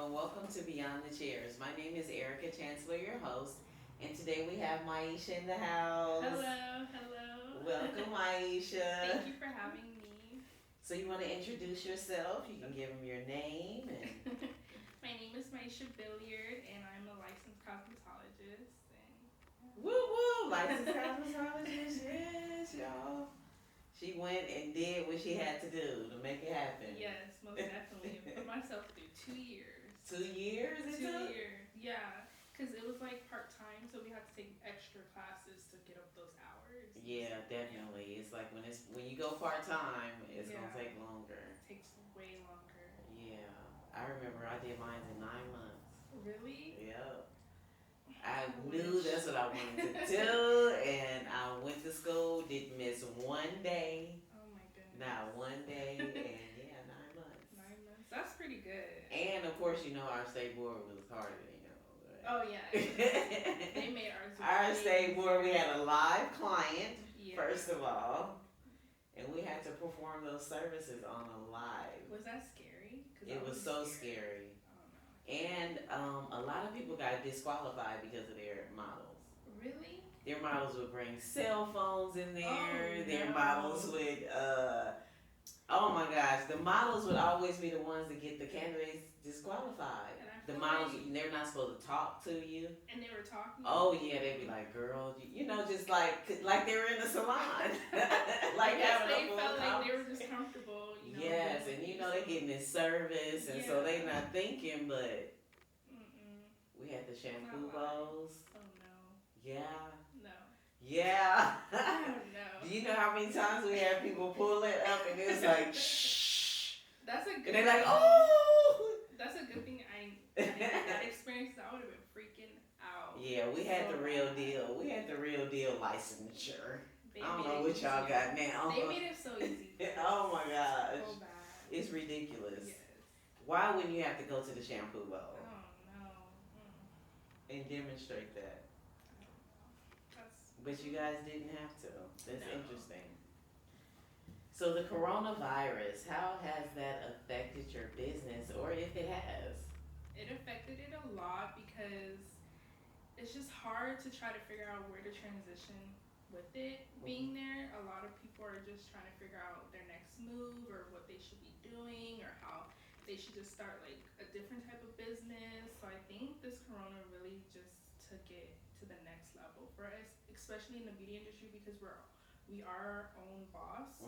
and welcome to Beyond the Chairs. My name is Erica Chancellor, your host, and today we have Myesha in the house. Hello. Welcome, Myesha. Thank you for having me. So you want to introduce yourself? You can give them your name. And My name is Myesha Billiard, and I'm a licensed cosmetologist. woo woo, licensed cosmetologist, yes, y'all. She went and did what she had to do to make it happen. Yes, most definitely. I put myself through 2 years. 2 years? 2 years, yeah. Because it was like part-time, so we had to take extra classes to get up those hours. Yeah, definitely. It's like when you go part-time, it's going to take longer. It takes way longer. Yeah. I remember I did mine in 9 months. Really? Yep. I knew that's what I wanted to do, and I went to school, didn't miss one day. Oh my goodness. Not one day, and yeah, 9 months. 9 months. That's pretty good. And of course, our state board was harder than Oh yeah, they made ours. Our state board, we had a live client, yeah. First of all, and we had to perform those services on a live. Was that scary? It was so scary. Oh no. And a lot of people got disqualified because of their models. Really? Their models would bring cell phones in there. Oh, their no. models would, oh my gosh, the models would always be the ones that get the candidates disqualified. The models, they're not supposed to talk to you. And they were talking? Oh yeah, they'd be like, girl, just like they were in a salon. Like having they felt like they were just comfortable, Yes, and they're getting this service, and so they not thinking, but we had the shampoo bowls. Oh no. Yeah. No. Yeah. Oh no. Do you know how many times we had people pull it up and it's like, shh. That's a good. And they're like, oh. That's a good thing I didn't have that experience. I would have been freaking out. Yeah, we had the real deal. We had the real deal licensure. I don't know what y'all got now. They made it so easy. Oh my gosh. So bad. It's ridiculous. Yes. Why wouldn't you have to go to the shampoo bowl? Oh no. And demonstrate that? I don't know. But you guys didn't have to. That's interesting. So the coronavirus, how has that affected your business, or if it has? It affected it a lot because it's just hard to try to figure out where to transition with it being there. A lot of people are just trying to figure out their next move or what they should be doing or how they should just start like a different type of business. So I think this corona really just took it to the next level for us, especially in the beauty industry, because we are our own boss,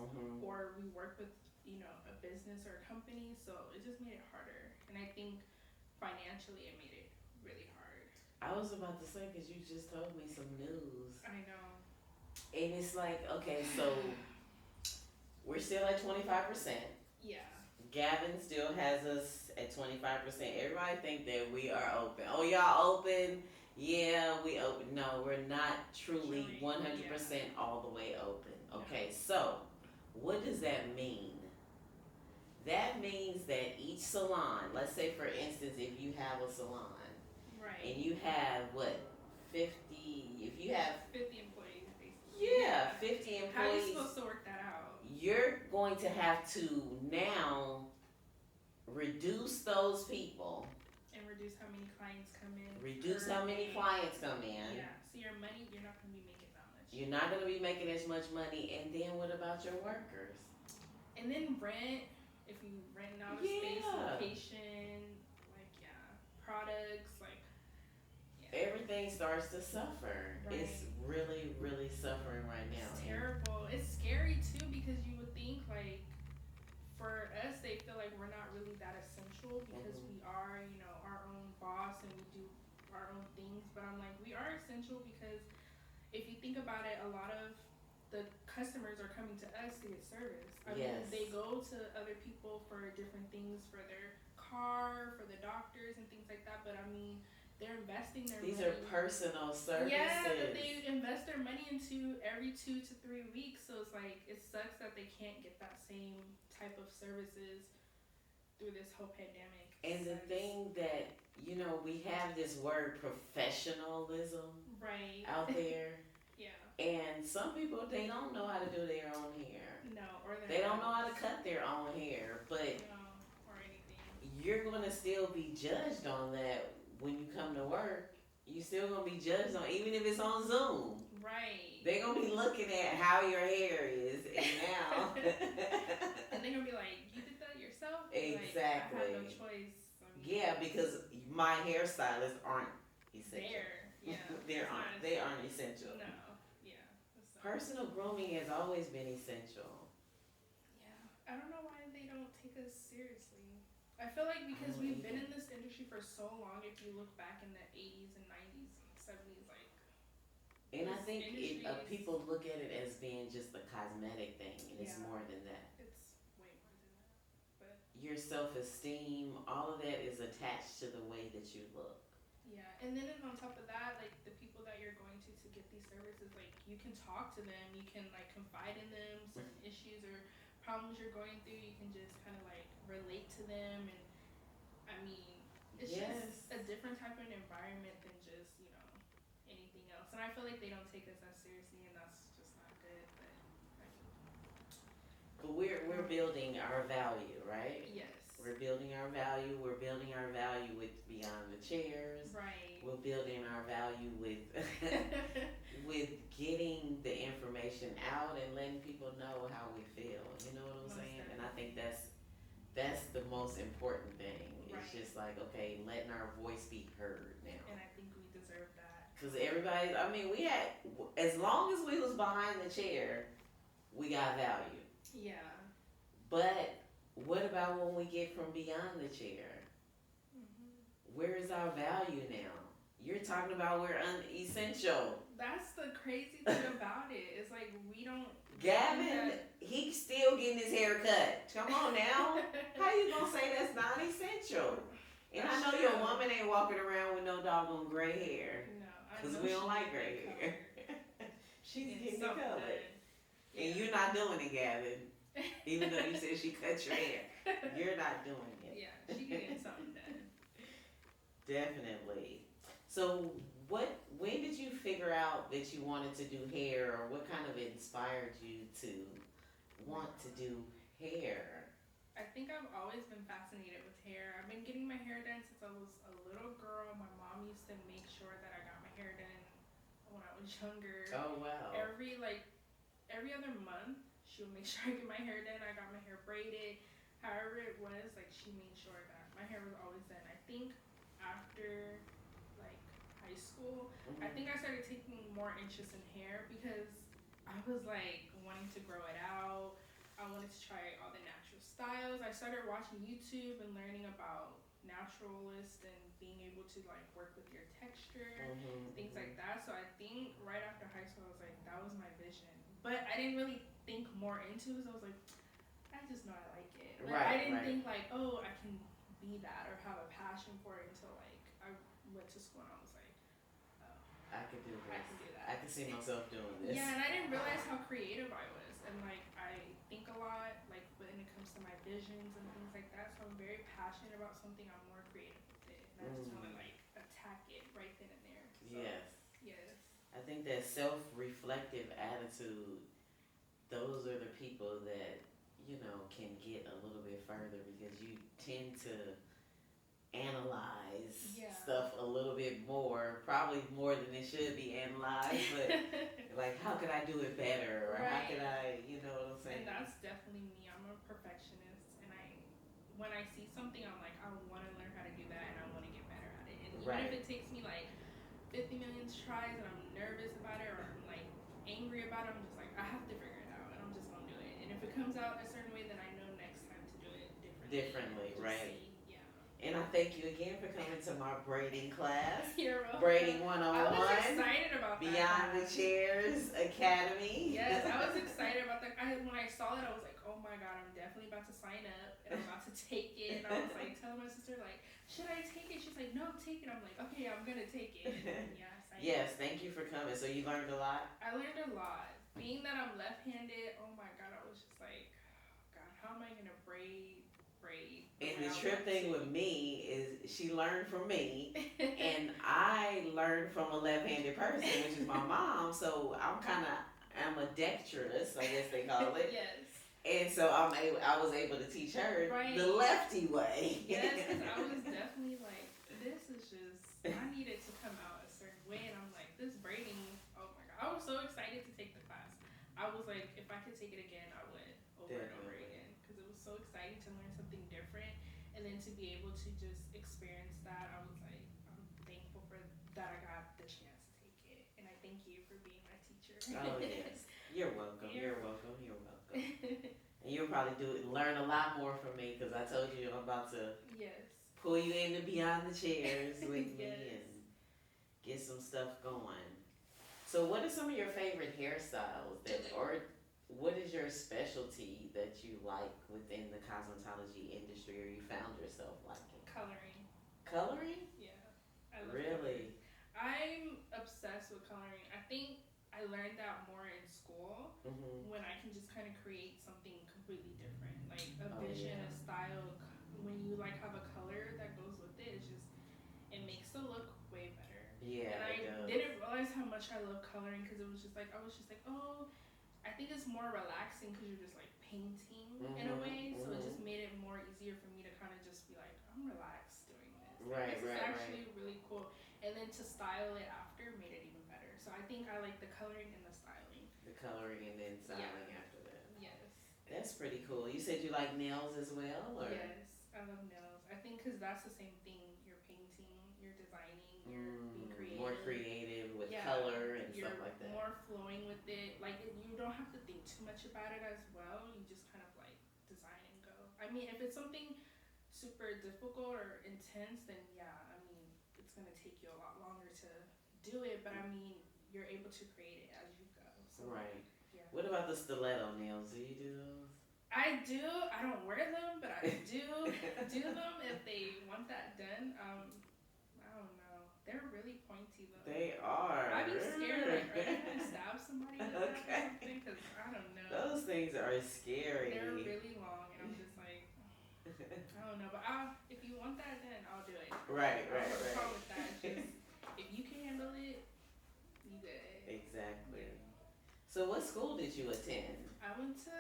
or we work with a business or a company, so it just made it harder. And I think financially it made it really hard. I was about to say, because you just told me some news. I know. And it's like, okay, so we're still at 25%. Yeah. Gavin still has us at 25%. Everybody think that we are open. Oh, y'all open? Yeah, we open. No, we're not truly 100% all the way open. Okay, so what does that mean? That means that each salon, let's say for instance, if you have a salon, right, and you have 50, if you have 50 employees, basically. Yeah, 50 employees. How are you supposed to work that out? You're going to have to now reduce those people. And reduce how many clients come in. Reduce how many clients come in. Yeah, so your money, you're not going to be making that much. You're not going to be making as much money. And then what about your workers? And then rent, if you rent out a space, location, products, everything starts to suffer. Right. It's really, really suffering right now. It's terrible. It's scary too, because you would think for us, they feel like we're not really that essential because we are, our own boss and we do our own things. But I'm like, we are essential because if you think about it, a lot of the customers are coming to us to get service. I mean, they go to other people for different things, for their car, for the doctors and things like that. But I mean, they're investing their money. These are personal services. Yeah, that they invest their money into every 2 to 3 weeks. So it's like, it sucks that they can't get that same type of services through this whole pandemic. And the thing that, we have this word professionalism out there. Yeah. And some people, they don't know how to do their own hair. No, or they don't know how to cut their own hair. But or anything. you're gonna still be judged on that when you come to work. You still gonna be judged on, even if it's on Zoom. Right. They're gonna be looking at how your hair is, and now. And they're gonna be like, "You did that yourself?" Exactly. Like, I had no choice. Yeah, because my hairstylists aren't essential. Yeah. They aren't essential. No. Yeah. So. Personal grooming has always been essential. Yeah. I don't know why they don't take us seriously. I feel like because we've been in this industry for so long, if you look back in the 80s and 90s and 70s, like. And I think people look at it as being just a cosmetic thing, and it's more than that. It's way more than that. But your self-esteem, all of that is attached to the way that you look. Yeah, and then on top of that, like the people that you're going to get these services, like you can talk to them, you can like confide in them certain issues or problems you're going through. You can just kind of like relate to them, and I mean, it's just a different type of environment than just anything else. And I feel like they don't take us as seriously, and that's just not good. But we're building our value, right? Yes. We're building our value. We're building our value with Beyond the Chairs. Right. We're building our value with with getting the information out and letting people know how we feel. You know what I'm saying? And I think that's the most important thing. Right. It's just like, okay, letting our voice be heard now. And I think we deserve that. Because everybody, I mean, we had, as long as we was behind the chair, we got value. Yeah. But what about when we get from beyond the chair? Mm-hmm. Where is our value now? You're talking about we're unessential. That's the crazy thing about it. It's like we don't. Gavin, he's still getting his hair cut. Come on now. How you gonna say that's not essential? And I know your woman ain't walking around with no doggone gray hair. No, because we don't like gray hair. She's getting it colored. Yeah. And you're not doing it, Gavin. Even though you said she cut your hair, you're not doing it. Yeah, she's getting something done. Definitely. So, when did you figure out that you wanted to do hair, or what kind of inspired you to want to do hair? I think I've always been fascinated with hair. I've been getting my hair done since I was a little girl. My mom used to make sure that I got my hair done when I was younger. Oh wow. Every other month, she would make sure I get my hair done. I got my hair braided. However it was, like she made sure that my hair was always done. I think after like high school, I think I started taking more interest in hair because I was like wanting to grow it out. I wanted to try all the natural styles. I started watching YouTube and learning about naturalists and being able to like work with your texture, things like that. So I think right after high school, I was like, that was my vision. But I didn't really think more into it. So I was like, I just know I like it. Like, I didn't think like, oh, I can be that or have a passion for it until like I went to school and I was like, oh, I could do this. I can do that. I can see myself doing this. Yeah, and I didn't realize how creative I was. And like I think a lot, like when it comes to my visions and things like that. So I'm very passionate about something. I'm more creative with it, and I just want to like attack it right then and there. So, yes. I think that self-reflective attitude, those are the people that can get a little bit further because you tend to analyze stuff a little bit more, probably more than it should be analyzed, but like how could I do it better, or how could I, you know what I'm saying? And that's definitely me. I'm a perfectionist, and when I see something, I'm like, I want to learn how to do that, and I want to get better at it. And even if it takes me like 50 million tries, and I'm nervous about it, or I'm like angry about it, I'm just like, I have to figure it out, and I'm just gonna do it. And if it comes out a certain way, then I know next time to do it differently. Right. And I thank you again for coming to my braiding class. You're welcome. Braiding 101. I was excited about that. Beyond the Chairs Academy. Yes, I was excited about that. When I saw it, I was like, oh my God, I'm definitely about to sign up and I'm about to take it. And I was like telling my sister, like, should I take it? She's like, no, take it. I'm like, okay, I'm going to take it. And yes, thank you for coming. So you learned a lot? I learned a lot. Being that I'm left-handed, oh my God, I was just like, oh God, how am I going to braid? And the trip thing with me is she learned from me, and I learned from a left-handed person, which is my mom. So I'm ambidextrous, I guess they call it. Yes. And so I was able to teach her Right. the lefty way. Yes, because I was definitely like, this is just, I need it to come out a certain way. And I'm like, this braiding, oh my God. I was so excited to take the class. I was like, if I could take it again, I would over and over again. Because it was so exciting to learn something different. And then to be able to just experience that, I was like, I'm thankful for that I got the chance to take it. And I thank you for being my teacher. Oh, yes. You're welcome. You're welcome. You're welcome. And you'll probably learn a lot more from me because I told you I'm about to pull you in to beyond the chairs with me and get some stuff going. So, what are some of your favorite hairstyles or what is your specialty that you like within the cosmetology industry or you found yourself liking? Coloring. Coloring? Yeah. I love really? Coloring. I'm obsessed with coloring. I think I learned that more in school when I can just kind of create something completely different, like a vision, a style. When you like have a color that goes with it, it makes the look way better. Yeah, and I didn't realize how much I love coloring because it was just like I was just like, oh, I think it's more relaxing because you're just like painting in a way, so it just made it more easier for me to kind of just be like, I'm relaxed doing this. This is actually really cool. And then to style it after made it even better. So I think I like the coloring and the styling. The coloring and then styling after that. Yes. That's pretty cool. You said you like nails as well? Or? Yes, I love nails. I think because that's the same thing. You're painting, you're designing, you're being creative. More creative with color and stuff like that. You're more flowing with it. Like, you don't have to think too much about it as well. You just kind of like design and go. I mean, if it's something super difficult or intense, then yeah, I mean, it's going to take you a lot longer to do it. But I mean, you're able to create it as you go. So, right. Yeah. What about the stiletto nails? Do you do those? I do. I don't wear them, but I do do them if they want that done. I don't know. They're really pointy though. They are. I'd be scared. Like, are you gonna stab somebody with that or something? Because I don't know. Those things are scary. They're really long, and I'm just like, I don't know. But if you want that, then I'll do it. Right. I don't have a problem with that. It's just if you can handle it, you good. Exactly. So what school did you attend? I went to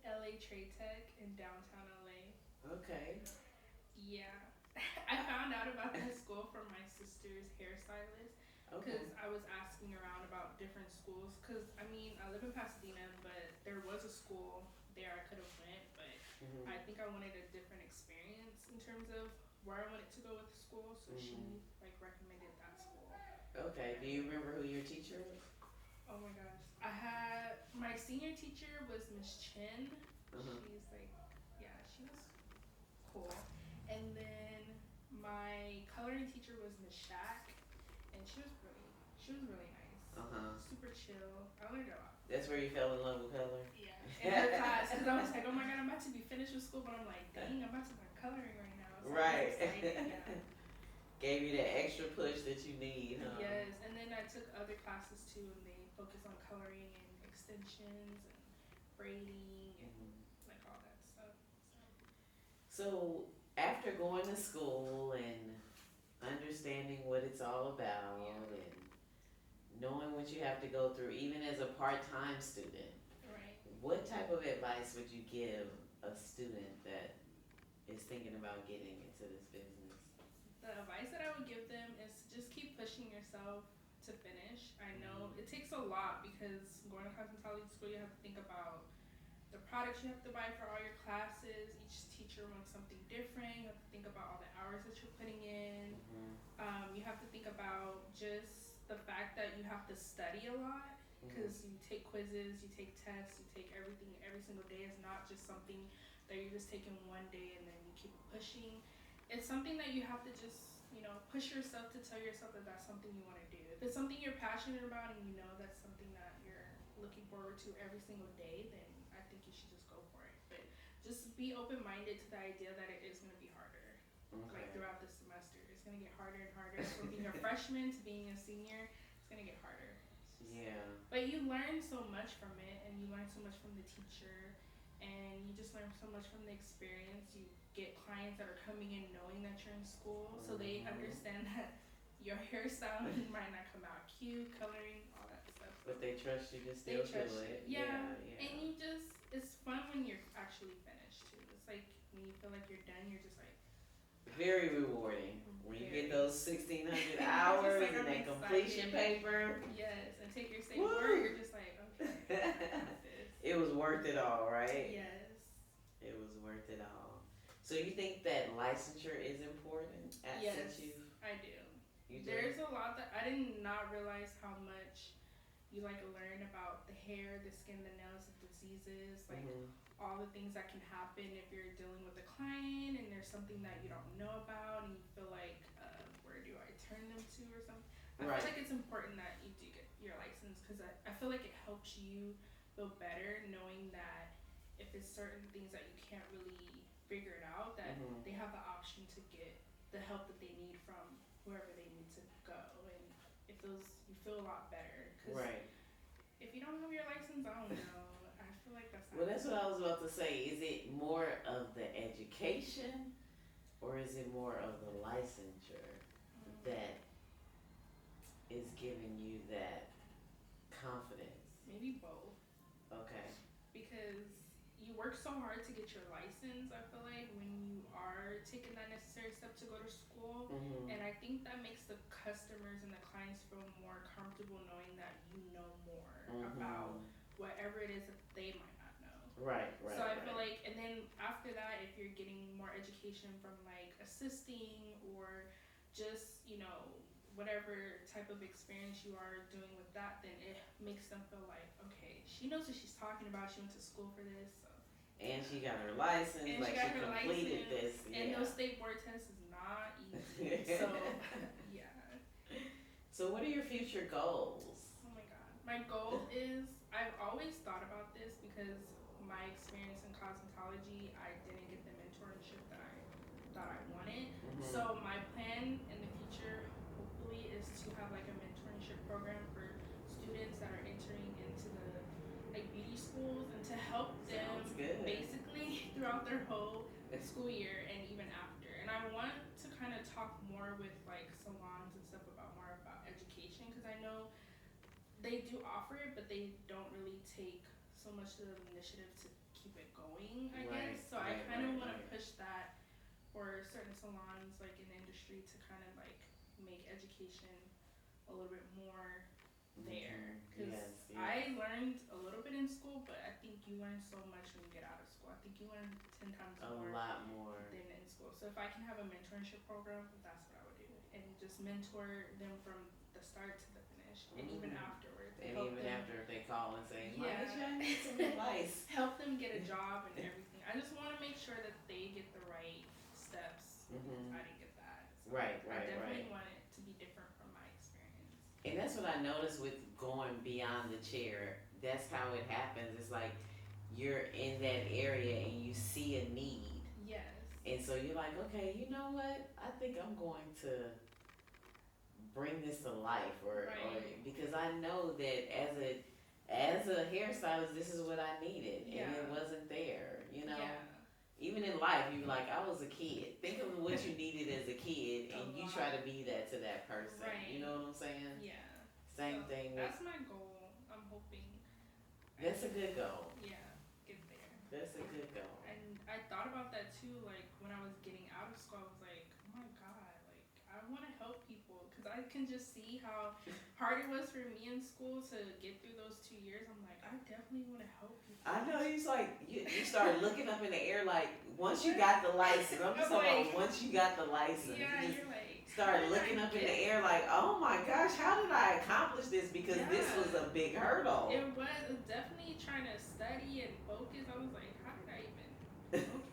LA Trade Tech in downtown LA. Okay. Yeah. I found out about that school from my sister's hairstylist because I was asking around about different schools because I mean I live in Pasadena, but there was a school there I could have went, but I think I wanted a different experience in terms of where I wanted to go with school, so she like recommended that school. Okay. Do you remember who your teacher was? Oh my gosh. I had my senior teacher was Miss Chin. She's like, yeah, she was cool. And then my coloring teacher was Miss Shack, and she was really nice. Super chill. I learned a lot. That's where you fell in love with color? Yeah. In her class, because I was like, oh my God, I'm about to be finished with school, but I'm like, dang, I'm about to learn coloring right now. So right. Yeah. Gave you that extra push that you need, huh? Yes, and then I took other classes too, and they focus on coloring and extensions and braiding and like all that stuff. So after going to school and understanding what it's all about and knowing what you have to go through, even as a part-time student, what type of advice would you give a student that is thinking about getting into this business? The advice that I would give them is to just keep pushing yourself to finish. I know it takes a lot because going to cosmetology school, you have to think about the products you have to buy for all your classes. Each teacher wants something different. You have to think about all the hours that you're putting in. You have to think about just the fact that you have to study a lot because you take quizzes, you take tests, you take everything every single day. It's not just something that you're just taking one day and then you keep pushing. It's something that you have to just, push yourself to tell yourself that that's something you want to do. If it's something you're passionate about and you know that's something that you're looking forward to every single day, then I think you should just go for it. But just be open-minded to the idea that it is going to be harder. Like throughout the semester. It's going to get harder and harder. From being a freshman to being a senior, it's going to get harder. Yeah. But you learn so much from it, and you learn so much from the teacher, and you just learn so much from the experience. You get clients that are coming in knowing that you're in school, so they understand that your hairstyle might not come out cute, coloring, all that stuff. But they trust you to still do it. Yeah. And it's fun when you're actually finished too. It's like when you feel like you're done, you're just like Very rewarding. When you get very. those 1,600 You're just hours like and I'm that completion excited. paper. Yes, and take your state board. Woo! You're just like okay, I got this. It was worth it all, right? Yes. It was worth it all. So you think that licensure is important Yes, since I do. you do? There's a lot that I did not realize how much you like learn about the hair, the skin, the nails, the diseases, like Mhm. all the things that can happen if you're dealing with a client and there's something that you don't know about and you feel like, where do I turn them to or something. I Right. feel like it's important that you do get your license because I feel like it helps you feel better knowing that if it's certain things that you can't really figure it out, that Mhm. they have the option to get the help that they need from whoever they need to go. And if those, you feel a lot better because Right. if you don't have your license, I don't know. I feel like that's not Well, that's good. what I was about to say. Is it more of the education or is it more of the licensure that is giving you that confidence? Maybe both. Okay. Because you work so hard to get your license, I feel like, when you are taking that necessary step to go to school. Mhm. And I think that makes the customers and the clients feel more comfortable knowing that you know more about Mhm. whatever it is that they might not know. Right. Right. So I feel Right. like, and then after that, if you're getting more education from like assisting or just, whatever type of experience you are doing with that, then it makes them feel like, okay, she knows what she's talking about. She went to school for this. So, And yeah. she got her license. And she Like got she her completed license. this. And Yeah. those state board tests is not easy. So, yeah. So what are your future goals? Oh my god. My goal is, I've always thought about this because my experience in cosmetology, I didn't get the mentorship that I thought I wanted. Mhm. So my plan in the future, hopefully, is to have like a mentorship program for students that are entering into the like beauty schools and to help them Sounds good. basically throughout their whole school year and even after. And I want to kind of talk more with like salons and stuff about more about education because I know they do offer it, but they don't really take so much of the initiative to keep it going, I Right, guess. So I right, kind of right, want to right. push that for certain salons, like in the industry, to kind of like make education a little bit more there. Because Yes, yes. I learned a little bit in school, but I think you learn so much when you get out of school. I think you learn 10 times A more lot more. than in school. So if I can have a mentorship program, that's what I would do. And just mentor them from the start to the finish and even afterwards. And help even them, after if they call and say, yeah, Myesha, I need some advice. help them get a job and everything. I just want to make sure that they get the right steps because I didn't get that. So Right, I right, definitely right. want it to be different from my experience. And that's what I noticed with going beyond the chair. That's how it happens. It's like you're in that area and you see a need. Yes. And so you're like, okay, you know what? I think I'm going to bring this to life, or Right. because I know that as a hairstylist, this is what I needed, and it Yeah. wasn't there. Yeah. Even in life, you're like, I was a kid. Think of what you needed as a kid, A and you lot. try to be that to that person. Right. You know what I'm saying? Yeah. Same So thing with. that's my goal. I'm hoping. That's a good goal. Yeah, get there. That's a good goal. And I thought about that too, like when I was getting out of school, I was like, oh my god, like I want to help people because I can just see how hard it was for me in school to get through those 2 years. I'm like, I definitely want to help people. I know, he's like, you start looking up in the air like, once you got the license, I'm just talking about once you got the license. Yeah, you you're like, start looking up in the air like, oh my gosh, how did I accomplish this? Because this was a big hurdle. It was definitely trying to study and focus. I was like, how did I even?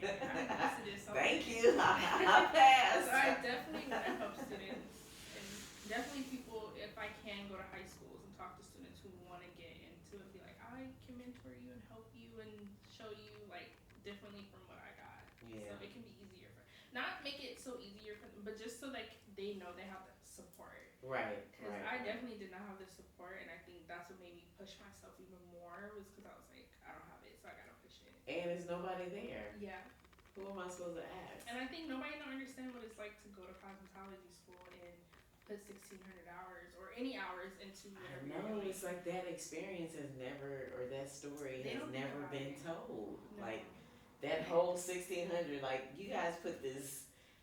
Okay, I'm used to this. Thank you. I passed. So I definitely want to help students and definitely people, if I can, go to high schools and talk to students who want to get into it. Be like, I can mentor you and help you and show you like differently from what I got. Yeah. So it can be easier for, not make it so easier for them, but just so like they know they have the support. Right. Because I definitely did not have the support, and I think that's what made me push myself even more. Was because I was like, I don't have it, so I gotta push it. And there's nobody there. Yeah. Who am I supposed to ask? And I think nobody don't understand what it's like to go to cosmetology school and put 1,600 hours or any hours into I whatever you're know, doing. it's like that experience has never, or that story They has don't think never about been it. told. No. Like that whole 1600, like you guys put this.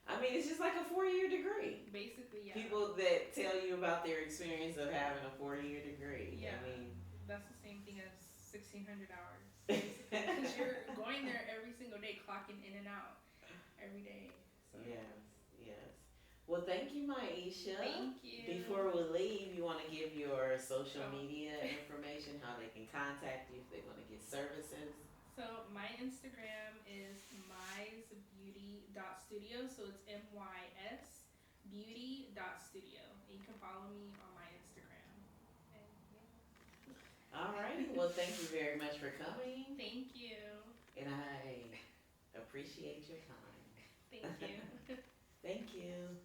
I mean, it's just like a 4-year degree. Basically, yeah. People that tell you about their experience of having a 4-year degree. Yeah. I mean, that's the same thing as 1,600 hours, basically, because you're going there every single day, clocking in and out every day. So. yes, yes. Well, thank you, Myesha. Thank you. Before we leave, you want to give your social Oh. media information, how they can contact you if they want to get services. So my Instagram is mysbeauty.studio. So it's MYSbeauty.studio. And you can follow me on my Instagram. And yeah. Alrighty. Well, thank you very much for coming. Thank you. And I appreciate your time. Thank you. Thank you.